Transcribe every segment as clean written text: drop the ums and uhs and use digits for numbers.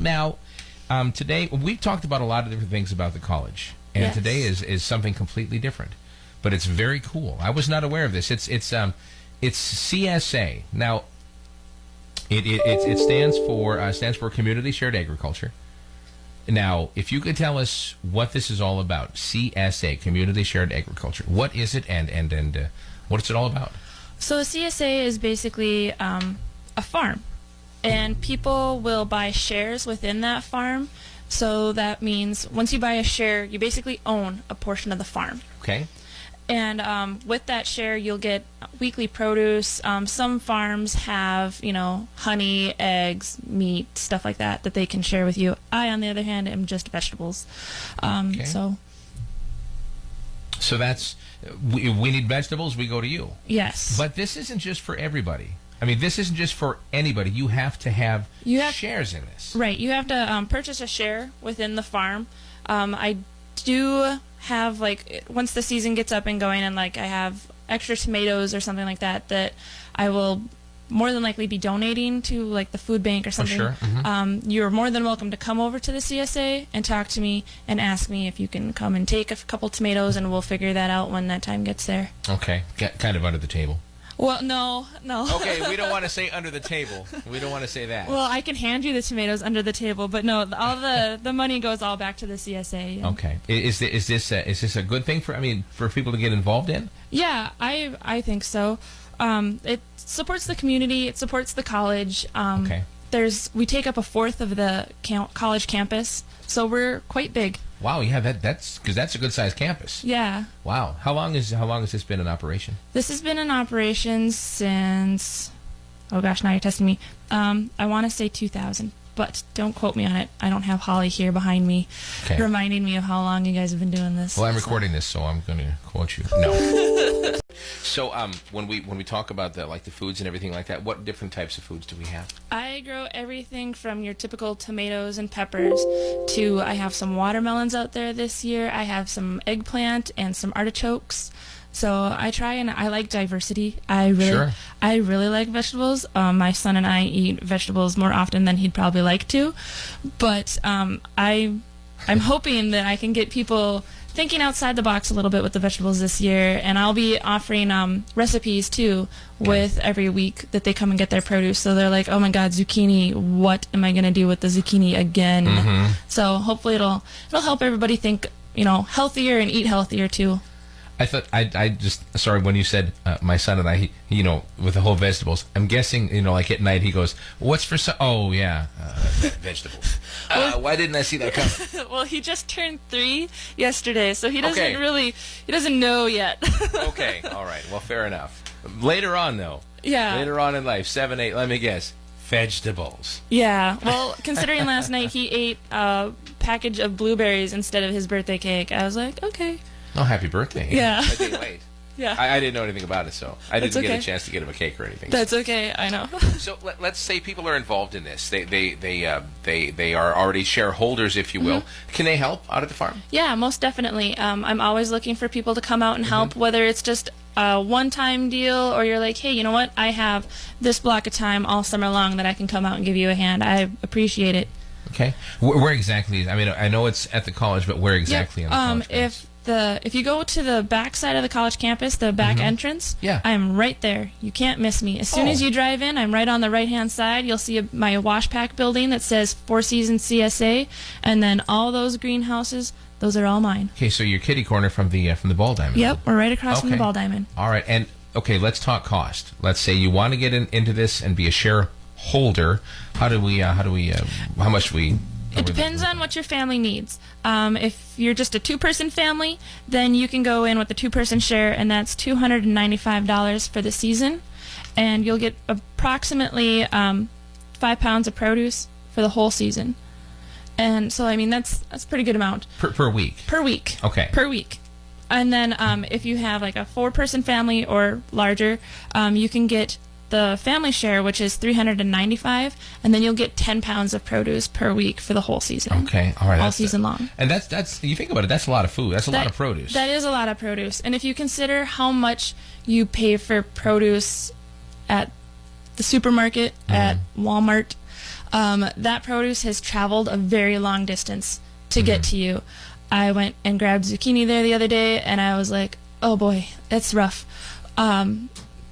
Now, today we've talked about a lot of different things about the college, and Yes. today is something completely different, but it's very cool. I was not aware of this. It's CSA. Now, it stands for Community Shared Agriculture. Now, if you could tell us what this is all about, CSA, Community Shared Agriculture. What is it, and what is it all about? So a CSA is basically a farm, and people will buy shares within that farm. So that means once you buy a share, you basically own a portion of the farm. Okay. And with that share, you'll get weekly produce. Some farms have, honey, eggs, meat, stuff like that they can share with you. I, on the other hand, am just vegetables. Okay. So that's, we need vegetables, we go to you. yes. But this isn't just for everybody. I mean, this isn't just for anybody. You have to have shares in this. Right. You have to purchase a share within the farm. I do have, once the season gets up and going, and I have extra tomatoes or something like that I will more than likely be donating to the food bank or something. Oh, sure. Mm-hmm. You're more than welcome to come over to the CSA and talk to me and ask me if you can come and take a couple tomatoes, and we'll figure that out when that time gets there. Okay. Kind of under the table. Well, no. Okay, we don't want to say under the table. We don't want to say that. Well, I can hand you the tomatoes under the table, but no, all the money goes all back to the CSA. Okay. Is this a good thing for people to get involved in? Yeah, I think so. It supports the community. It supports the college. Okay. We take up a fourth of the college campus, so we're quite big. Wow, yeah, that's a good sized campus. Yeah. Wow. How long has this been in operation? This has been in operation since, oh gosh, now you're testing me. I want to say 2000, but don't quote me on it. I don't have Holly here behind me reminding me of how long you guys have been doing this. Well, I'm recording this, so I'm going to quote you. No. So, when we talk about the foods and everything like that, what different types of foods do we have? I grow everything from your typical tomatoes and peppers to I have some watermelons out there this year. I have some eggplant and some artichokes. So I try, and I like diversity. I really like vegetables. My son and I eat vegetables more often than he'd probably like to, but I'm hoping that I can get people thinking outside the box a little bit with the vegetables this year, and I'll be offering recipes too with every week that they come and get their produce. So they're like, oh my God, zucchini, what am I going to do with the zucchini again? Mm-hmm. So hopefully it'll help everybody think, healthier and eat healthier too. I thought sorry, when you said my son and I, with the whole vegetables, I'm guessing, at night he goes, what's for oh yeah, vegetables. Why didn't I see that coming? Well, he just turned 3 yesterday, so he doesn't know yet. Okay, all right, well, fair enough. Later on, though. Yeah. Later on in life, 7, 8, let me guess, vegetables. Yeah, well, considering last night he ate a package of blueberries instead of his birthday cake, I was like, okay. Oh, happy birthday. Yeah. A day late. Yeah. I didn't know anything about it, so I didn't get a chance to get him a cake or anything. That's okay, I know. So let's say people are involved in this. They are already shareholders, if you will. Mm-hmm. Can they help out at the farm? Yeah, most definitely. I'm always looking for people to come out and help, whether it's just a one-time deal or you're like, hey, you know what? I have this block of time all summer long that I can come out and give you a hand. I appreciate it. Okay. Where exactly? I mean, I know it's at the college, but where exactly on the college campus? If you go to the back side of the college campus, the back entrance, I'm right there. You can't miss me. As soon as you drive in, I'm right on the right-hand side. You'll see my wash pack building that says Four Seasons CSA, and then all those greenhouses, those are all mine. Okay, so your kitty corner from the ball diamond. Yep, we're right across from the ball diamond. All right, and okay, let's talk cost. Let's say you want to get into this and be a shareholder. How much do we? It depends on what your family needs. If you're just a 2-person family, then you can go in with a 2-person share, and that's $295 for the season, and you'll get approximately 5 pounds of produce for the whole season. And so, I mean, that's a pretty good amount. Per week? Per week. Okay. Per week. And then if you have like a 4-person family or larger, you can get the family share, which is $395, and then you'll get 10 pounds of produce per week for the whole season. Okay, all right, all season long. And that's you think about it, that's a lot of food. That's a lot of produce. That is a lot of produce, and if you consider how much you pay for produce at the supermarket, at Walmart, That produce has traveled a very long distance to get to you. I went and grabbed zucchini there the other day, and I was like, oh boy, that's rough.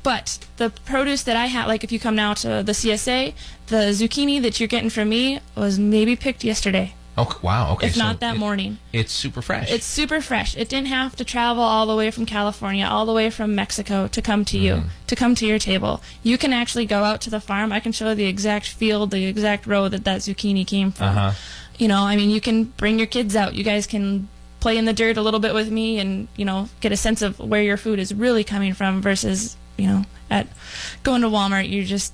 But the produce that I had, like if you come now to the CSA, the zucchini that you're getting from me was maybe picked yesterday. Oh, wow. Okay. If not that morning. It's super fresh. It's super fresh. It didn't have to travel all the way from California, all the way from Mexico to come to you, to come to your table. You can actually go out to the farm. I can show the exact field, the exact row that zucchini came from. You know, I mean, you can bring your kids out. You guys can play in the dirt a little bit with me and, you know, get a sense of where your food is really coming from versus, you know, at going to Walmart,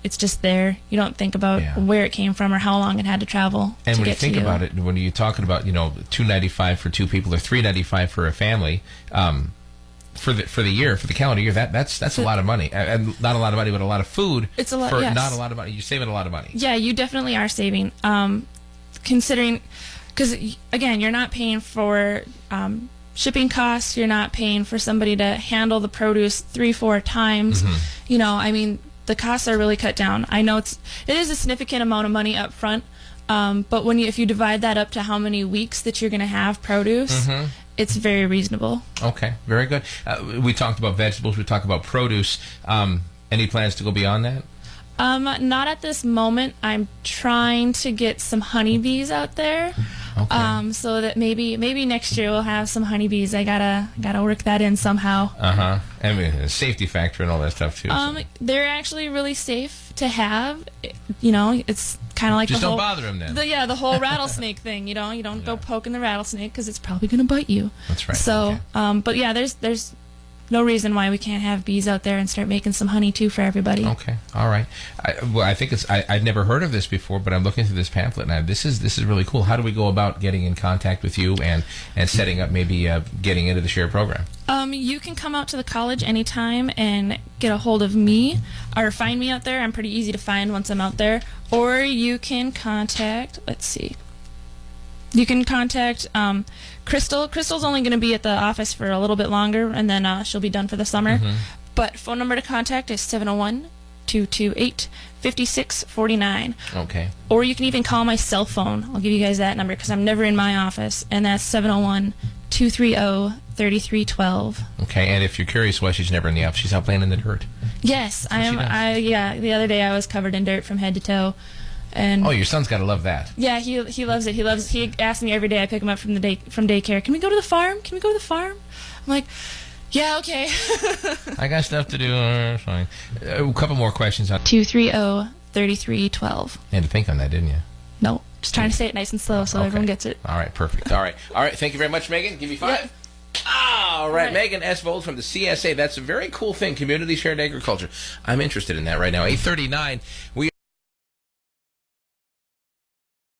it's just there. You don't think about where it came from or how long it had to travel. And to when you get think to you. about it, when you're talking about, you know, $2.95 for two people or $3.95 for a family, for the year, for the calendar year, that's a lot of money, and not a lot of money, but a lot of food. It's a lot. For yes. not a lot of money. You're saving a lot of money. Yeah, you definitely are saving. Considering, because again, you're not paying for shipping costs. You're not paying for somebody to handle the produce 3-4 times. You know, I mean, the costs are really cut down. I know it is a significant amount of money up front, but if you divide that up to how many weeks that you're going to have produce, it's very reasonable. Okay, very good. We talked about vegetables. We talked about produce. Any plans to go beyond that? Not at this moment. I'm trying to get some honeybees out there. Okay. So that maybe next year we'll have some honeybees. I gotta work that in somehow. I mean, a safety factor and all that stuff too. So. They're actually really safe to have. You know, it's kind of like just the don't whole, bother them then. The whole rattlesnake thing. You know, you don't go poking the rattlesnake because it's probably gonna bite you. That's right. So, but yeah, there's no reason why we can't have bees out there and start making some honey too for everybody. Okay, all right. I think I'd never heard of this before, but I'm looking through this pamphlet now. This is really cool. How do we go about getting in contact with you and setting up maybe getting into the SHARE program? You can come out to the college anytime and get a hold of me or find me out there. I'm pretty easy to find once I'm out there. Or you can contact, you can contact Crystal. Crystal's only going to be at the office for a little bit longer, and then she'll be done for the summer. But phone number to contact is 701-228-5649. Okay. Or you can even call my cell phone. I'll give you guys that number because I'm never in my office, and that's 701-230-3312. Okay, and if you're curious why she's never in the office, she's out playing in the dirt. Yes, I am. The other day I was covered in dirt from head to toe. And your son's got to love that. Yeah, he loves it. He asks me every day I pick him up from daycare. Can we go to the farm? I'm like, yeah, okay. I got stuff to do. Fine. A couple more questions. 230-3312. You had to think on that, didn't you? No, just trying to say it nice and slow so everyone gets it. All right, perfect. All right. Thank you very much, Megan. Give me 5. Yep. All right, Meghan Estvold from the CSA. That's a very cool thing, community shared agriculture. I'm interested in that right now. 8:39. We